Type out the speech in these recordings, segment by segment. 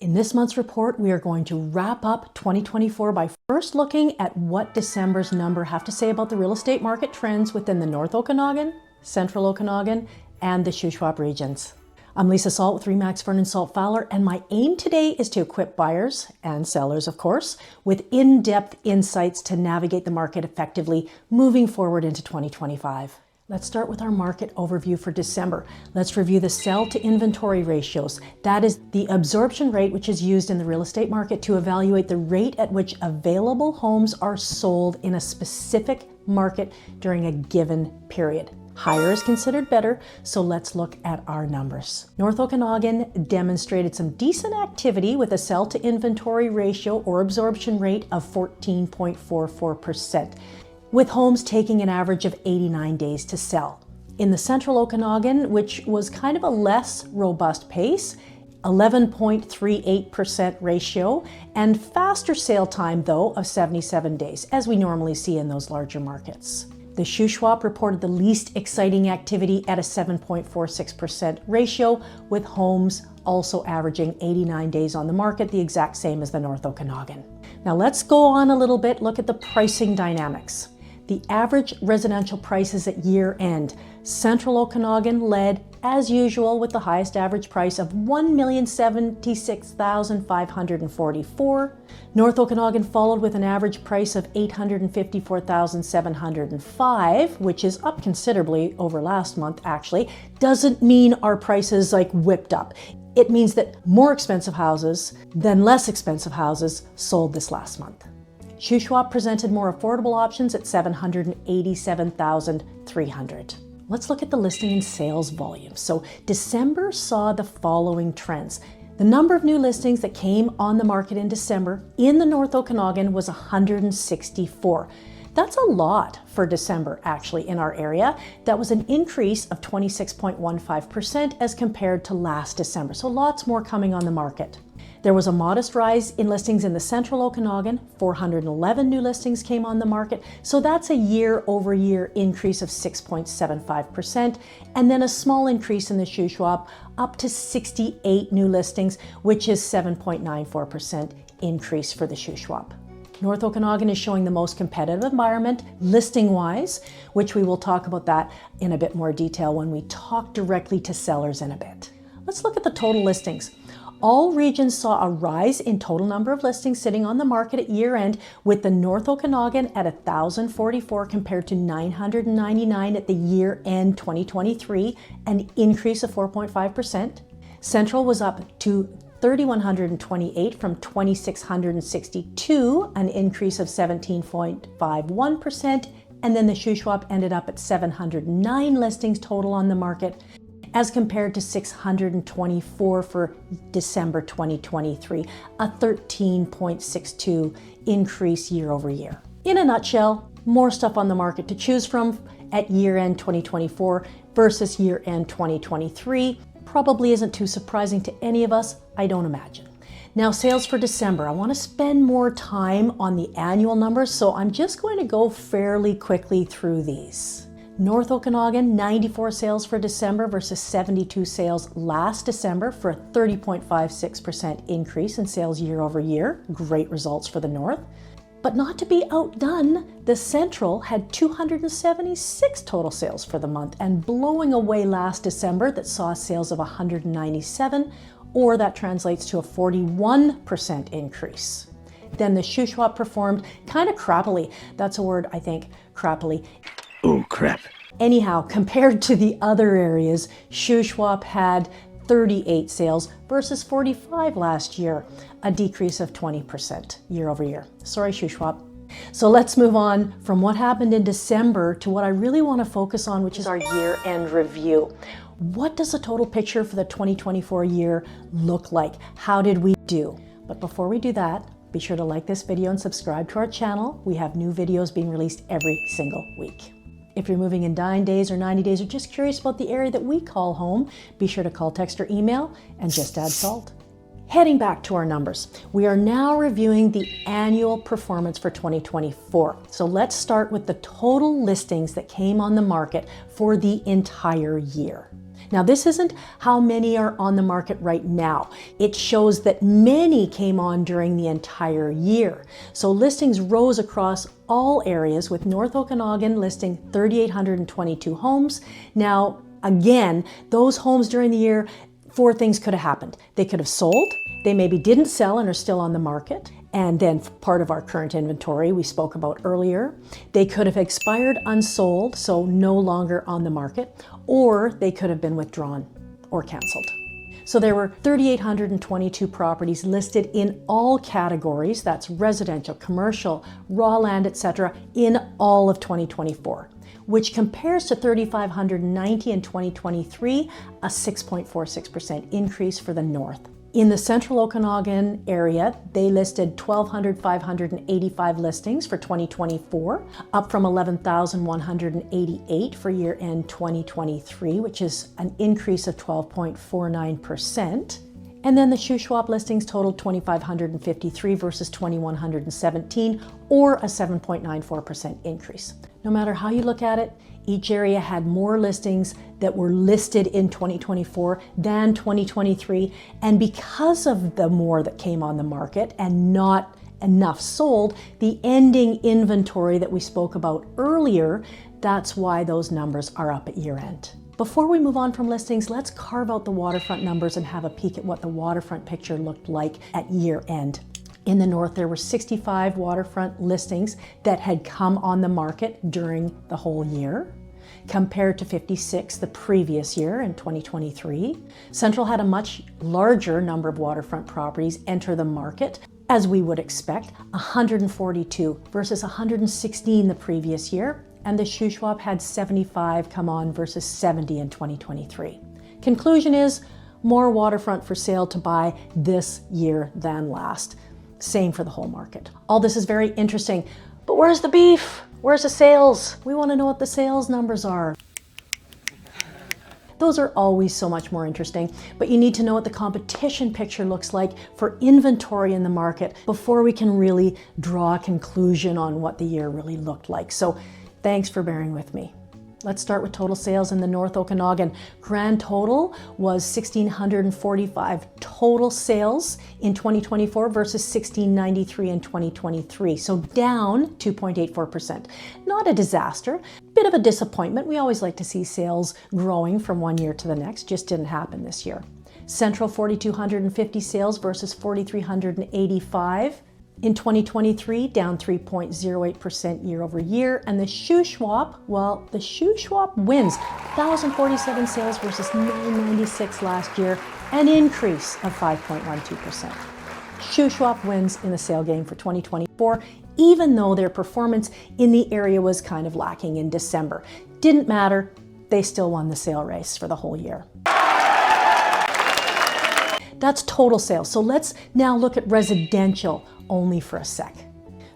In this month's report, we are going to wrap up 2024 by first looking at what December's number have to say about the real estate market trends within the North Okanagan, Central Okanagan, and the Shuswap regions. I'm Lisa Salt with RE/MAX Vernon Salt Fowler, and my aim today is to equip buyers and sellers, of course, with in-depth insights to navigate the market effectively moving forward into 2025. Let's start with our market overview for December. Let's review the sell to inventory ratios. That is the absorption rate which is used in the real estate market to evaluate the rate at which available homes are sold in a specific market during a given period. Higher is considered better, so let's look at our numbers. North Okanagan demonstrated some decent activity with a sell to inventory ratio or absorption rate of 14.44%. with homes taking an average of 89 days to sell. In the Central Okanagan, which was kind of a less robust pace, 11.38% ratio, and faster sale time though of 77 days, as we normally see in those larger markets. The Shuswap reported the least exciting activity at a 7.46% ratio, with homes also averaging 89 days on the market, the exact same as the North Okanagan. Now let's go on a little bit, look at the pricing dynamics. The average residential prices at year end. Central Okanagan led, as usual, with the highest average price of $1,076,544. North Okanagan followed with an average price of $854,705, which is up considerably over last month, actually. Doesn't mean our prices whipped up. It means that more expensive houses than less expensive houses sold this last month. Shuswap presented more affordable options at $787,300. Let's look at the listing and sales volume. So December saw the following trends. The number of new listings that came on the market in December in the North Okanagan was 164. That's a lot for December, actually, in our area. That was an increase of 26.15% as compared to last December. So lots more coming on the market. There was a modest rise in listings in the Central Okanagan. 411 new listings came on the market. So that's a year-over-year increase of 6.75%. And then a small increase in the Shuswap up to 68 new listings, which is 7.94% increase for the Shuswap. North Okanagan is showing the most competitive environment listing-wise, which we will talk about that in a bit more detail when we talk directly to sellers in a bit. Let's look at the total listings. All regions saw a rise in total number of listings sitting on the market at year end, with the North Okanagan at 1,044 compared to 999 at the year end 2023, an increase of 4.5%. Central was up to 3,128 from 2,662, an increase of 17.51%. And then the Shuswap ended up at 709 listings total on the market, as compared to 624 for December 2023, a 13.62 increase year over year. In a nutshell, more stuff on the market to choose from at year-end 2024 versus year-end 2023. Probably isn't too surprising to any of us, I don't imagine. Now, sales for December. I want to spend more time on the annual numbers, so I'm just going to go fairly quickly through these. North Okanagan, 94 sales for December versus 72 sales last December, for a 30.56% increase in sales year over year. Great results for the North. But not to be outdone, the Central had 276 total sales for the month, and blowing away last December that saw sales of 197, or that translates to a 41% increase. Then the Shuswap performed kind of crappily. That's a word, I think, crappily. Oh, crap. Anyhow, compared to the other areas, Shuswap had 38 sales versus 45 last year, a decrease of 20% year over year. Sorry, Shuswap. So let's move on from what happened in December to what I really want to focus on, which is our year-end review. What does the total picture for the 2024 year look like? How did we do? But before we do that, be sure to like this video and subscribe to our channel. We have new videos being released every single week. If you're moving in 9 days or 90 days or just curious about the area that we call home, be sure to call, text, or email and just add salt. Heading back to our numbers, we are now reviewing the annual performance for 2024. So let's start with the total listings that came on the market for the entire year. Now, this isn't how many are on the market right now. It shows that many came on during the entire year. So listings rose across all areas, with North Okanagan listing 3,822 homes. Now, again, those homes during the year, four things could have happened. They could have sold, they maybe didn't sell and are still on the market, and then part of our current inventory we spoke about earlier. They could have expired unsold, so no longer on the market, or they could have been withdrawn or canceled. So there were 3,822 properties listed in all categories, that's residential, commercial, raw land, etc., in all of 2024, which compares to 3,590 in 2023, a 6.46% increase for the North. In the Central Okanagan area, they listed 12,585 listings for 2024, up from 11,188 for year-end 2023, which is an increase of 12.49%. And then the Shuswap listings totaled 2,553 versus 2,117, or a 7.94% increase. No matter how you look at it, each area had more listings that were listed in 2024 than 2023. And because of the more that came on the market and not enough sold, the ending inventory that we spoke about earlier, that's why those numbers are up at year end. Before we move on from listings, let's carve out the waterfront numbers and have a peek at what the waterfront picture looked like at year end. In the North, there were 65 waterfront listings that had come on the market during the whole year, compared to 56 the previous year in 2023. Central had a much larger number of waterfront properties enter the market, as we would expect, 142 versus 116 the previous year, and the Shuswap had 75 come on versus 70 in 2023. Conclusion is, more waterfront for sale to buy this year than last. Same for the whole market. All this is very interesting, but where's the beef? Where's the sales? We want to know what the sales numbers are. Those are always so much more interesting, but you need to know what the competition picture looks like for inventory in the market before we can really draw a conclusion on what the year really looked like. So thanks for bearing with me. Let's start with total sales in the North Okanagan. Grand total was 1,645 total sales in 2024 versus 1,693 in 2023. So down 2.84%. Not a disaster, bit of a disappointment. We always like to see sales growing from one year to the next. Just didn't happen this year. Central 4,250 sales versus 4,385. In 2023, down 3.08% year over year. And the Shuswap, well, the Shuswap wins 1,047 sales versus 996 last year, an increase of 5.12%. Shuswap wins in the sale game for 2024, even though their performance in the area was kind of lacking in December. Didn't matter, they still won the sale race for the whole year. That's total sales. So let's now look at residential only for a sec.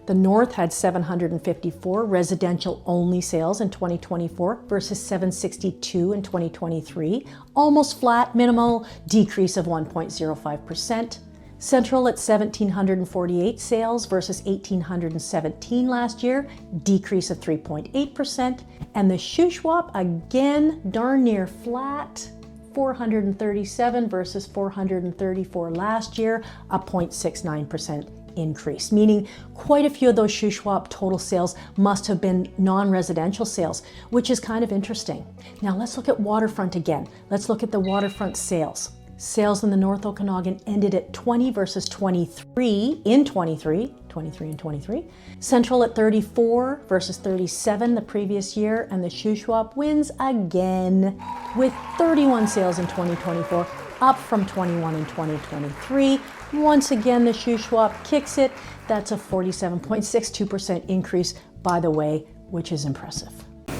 The North had 754 residential only sales in 2024 versus 762 in 2023. Almost flat, minimal decrease of 1.05%. Central at 1,748 sales versus 1,817 last year, decrease of 3.8%. And the Shuswap, again, darn near flat, 437 versus 434 last year, a 0.69% increase, meaning quite a few of those Shuswap total sales must have been non-residential sales, which is kind of interesting. Now let's look at waterfront again. Let's look at the waterfront sales. Sales in the North Okanagan ended at 20 versus 23 in 23 and 23. Central at 34 versus 37 the previous year, and the Shuswap wins again with 31 sales in 2024, up from 21 in 2023. Once again, the Shuswap kicks it. That's a 47.62% increase, by the way, which is impressive.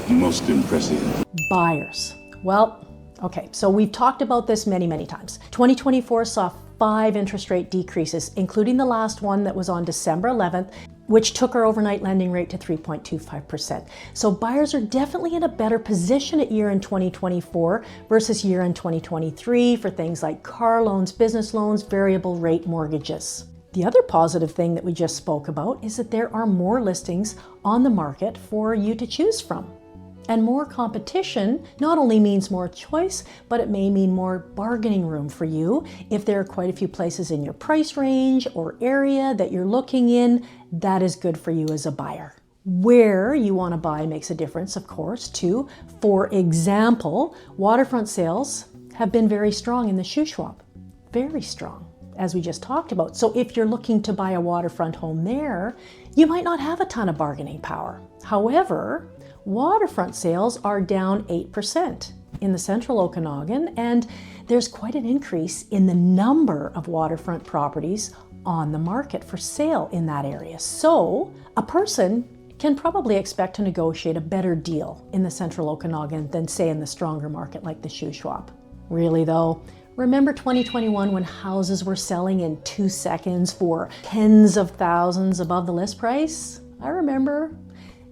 Most impressive. Buyers. Well, okay, so we've talked about this many times. 2024 saw 5 interest rate decreases, including the last one that was on December 11th, which took our overnight lending rate to 3.25%. So buyers are definitely in a better position at year-end 2024 versus year-end 2023 for things like car loans, business loans, variable rate mortgages. The other positive thing that we just spoke about is that there are more listings on the market for you to choose from. And more competition not only means more choice, but it may mean more bargaining room for you. If there are quite a few places in your price range or area that you're looking in, that is good for you as a buyer. Where you want to buy makes a difference, of course, too. For example, waterfront sales have been very strong in the Shuswap. Very strong, as we just talked about. So if you're looking to buy a waterfront home there, you might not have a ton of bargaining power. However, waterfront sales are down 8% in the central Okanagan, and there's quite an increase in the number of waterfront properties on the market for sale in that area. So a person can probably expect to negotiate a better deal in the central Okanagan than, say, in the stronger market like the Shuswap. Really though, remember 2021 when houses were selling in 2 seconds for tens of thousands above the list price? I remember.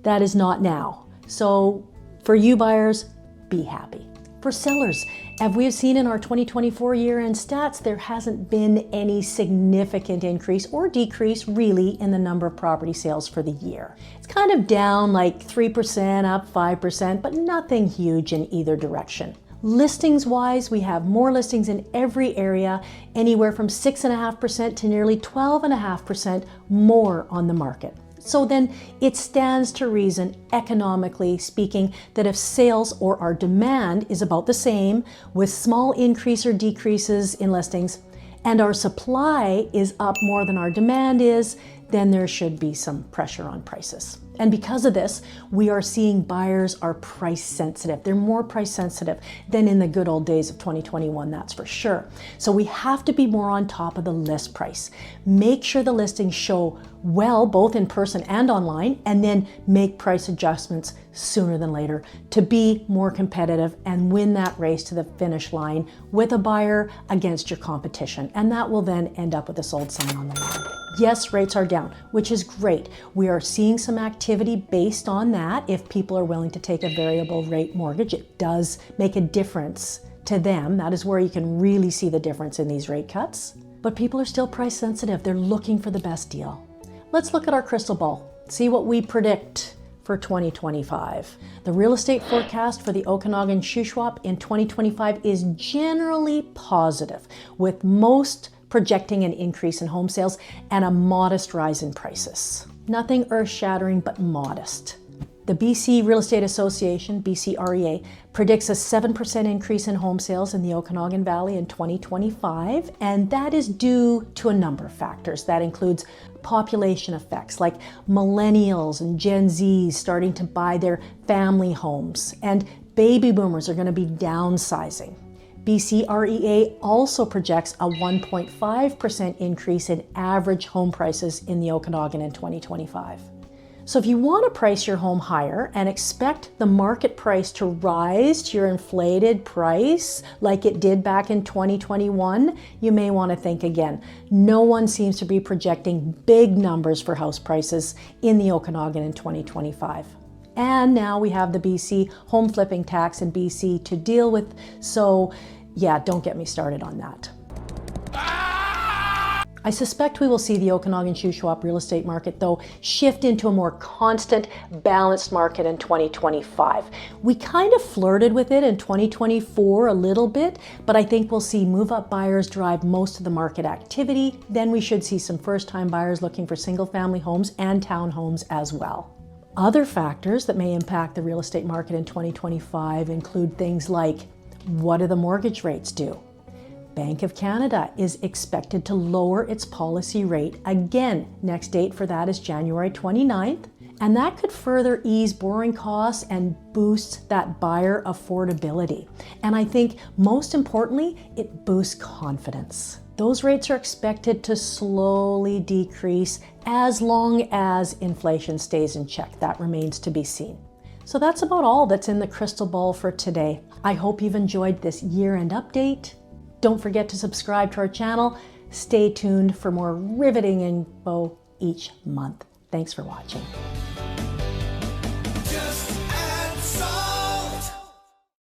That is not now. So for you buyers, be happy. For sellers, as we have seen in our 2024 year-end stats, there hasn't been any significant increase or decrease really in the number of property sales for the year. It's kind of down like 3%, up 5%, but nothing huge in either direction. Listings-wise, we have more listings in every area, anywhere from 6.5% to nearly 12.5% more on the market. So then it stands to reason, economically speaking, that if sales or our demand is about the same, with small increase or decreases in listings, and our supply is up more than our demand is, then there should be some pressure on prices. And because of this, we are seeing buyers are price sensitive. They're more price sensitive than in the good old days of 2021, that's for sure. So we have to be more on top of the list price. Make sure the listings show well, both in person and online, and then make price adjustments sooner than later to be more competitive and win that race to the finish line with a buyer against your competition. And that will then end up with a sold sign on the land. Yes, rates are down, which is great. We are seeing some activity based on that. If people are willing to take a variable rate mortgage, it does make a difference to them. That is where you can really see the difference in these rate cuts. But people are still price sensitive. They're looking for the best deal. Let's look at our crystal ball, see what we predict for 2025. The real estate forecast for the Okanagan Shuswap in 2025 is generally positive, with most projecting an increase in home sales and a modest rise in prices. Nothing earth-shattering, but modest. The BC Real Estate Association, BCREA, predicts a 7% increase in home sales in the Okanagan Valley in 2025, and that is due to a number of factors. That includes population effects like millennials and Gen Zs starting to buy their family homes, and baby boomers are going to be downsizing. BCREA also projects a 1.5% increase in average home prices in the Okanagan in 2025. So if you want to price your home higher and expect the market price to rise to your inflated price like it did back in 2021, you may want to think again. No one seems to be projecting big numbers for house prices in the Okanagan in 2025. And now we have the BC home flipping tax in BC to deal with, so yeah, don't get me started on that. I suspect we will see the Okanagan Shuswap real estate market, though, shift into a more constant, balanced market in 2025. We kind of flirted with it in 2024 a little bit, but I think we'll see move-up buyers drive most of the market activity. Then we should see some first-time buyers looking for single-family homes and townhomes as well. Other factors that may impact the real estate market in 2025 include things like, what do the mortgage rates do? Bank of Canada is expected to lower its policy rate again. Next date for that is January 29th. And that could further ease borrowing costs and boost that buyer affordability. And I think most importantly, it boosts confidence. Those rates are expected to slowly decrease as long as inflation stays in check. That remains to be seen. So that's about all that's in the crystal ball for today. I hope you've enjoyed this year-end update. Don't forget to subscribe to our channel. Stay tuned for more riveting info each month. Thanks for watching.